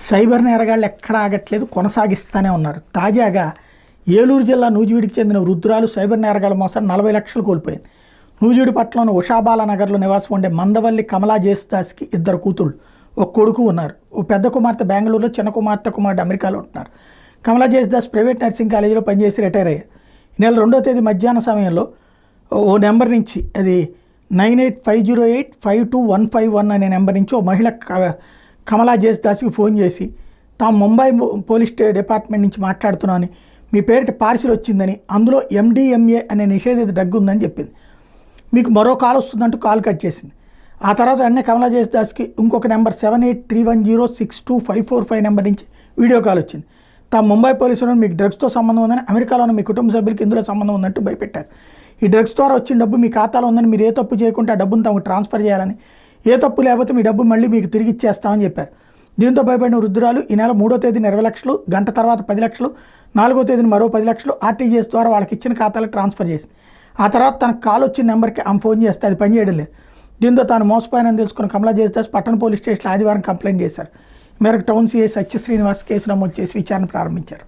Cyber నేరగాళ్ళు ఎక్కడా ఆగట్లేదు, కొనసాగిస్తూనే ఉన్నారు. తాజాగా ఏలూరు జిల్లా నూజివీడికి చెందిన వృద్ధురాలు సైబర్ నేరగాళ్ళ మోసం 40 లక్షలు కోల్పోయింది. నూజివీడి పట్టణంలోని ఉషాబాల నగర్లో నివాసం ఉండే మందవల్లి కమలా జేసుదాస్కి 2 కూతుళ్ళు, ఒక కొడుకు ఉన్నారు. ఓ పెద్ద కుమార్తె బెంగళూరులో, చిన్న కుమారుడు అమెరికాలో ఉంటున్నారు. కమలా జేసుదాస్ ప్రైవేట్ నర్సింగ్ కాలేజీలో పనిచేసి రిటైర్ అయ్యారు. ఈ నెల 2వ తేదీ మధ్యాహ్న సమయంలో ఓ నెంబర్ నుంచి, అది 9850852151 అనే నెంబర్ నుంచి ఓ మహిళ కమలా జేసుదాస్కి ఫోన్ చేసి తాము ముంబై పోలీస్ డిపార్ట్మెంట్ నుంచి మాట్లాడుతున్నామని, మీ పేరిట పార్సిల్ వచ్చిందని, అందులో MDMA అనే నిషేధిత డ్రగ్ ఉందని చెప్పింది. మీకు మరో కాల్ వస్తుందంటూ కాల్ కట్ చేసింది. ఆ తర్వాత వెంటనే కమలా జేసుదాస్కి ఇంకొక నెంబర్ 7831062545 నెంబర్ నుంచి వీడియో కాల్ వచ్చింది. తాము ముంబై పోలీసులు మీకు డ్రగ్స్తో సంబంధం ఉందని, అమెరికాలోని మీ కుటుంబ సభ్యులకి ఇందులో సంబంధం ఉందంటూ భయపెట్టారు. ఈ డ్రగ్స్ ద్వారా వచ్చిన డబ్బు మీ ఖాతాలో ఉందని, మీరు ఏ తప్పు చేయకుండా ఆ డబ్బును తమకు ట్రాన్స్ఫర్ చేయాలని, ఏ తప్పు లేకపోతే మీ డబ్బు మళ్ళీ మీకు తిరిగి ఇచ్చేస్తామని చెప్పారు. దీంతో భయపడిన వృద్ధురాలు ఈ నెల 3వ తేదీన 20 లక్షలు, గంట తర్వాత 10 లక్షలు, 4వ తేదీన మరో 10 లక్షలు RTGS ద్వారా వాళ్ళకి ఇచ్చిన ఖాతాలకు ట్రాన్స్ఫర్ చేసింది. ఆ తర్వాత తనకు కాల్ వచ్చిన నెంబర్కి ఆమె ఫోన్ చేస్తే అది పనిచేయడం లేదు. దీంతో తాను మోసపోయానని తెలుసుకున్న కమలా జేసుదాస్ పట్టణ పోలీస్ స్టేషన్లో ఆదివారం కంప్లైంట్ చేశారు. మేరకు టౌన్ CI సత్య శ్రీనివాస్ కేసు నమోదు చేసి విచారణ ప్రారంభించారు.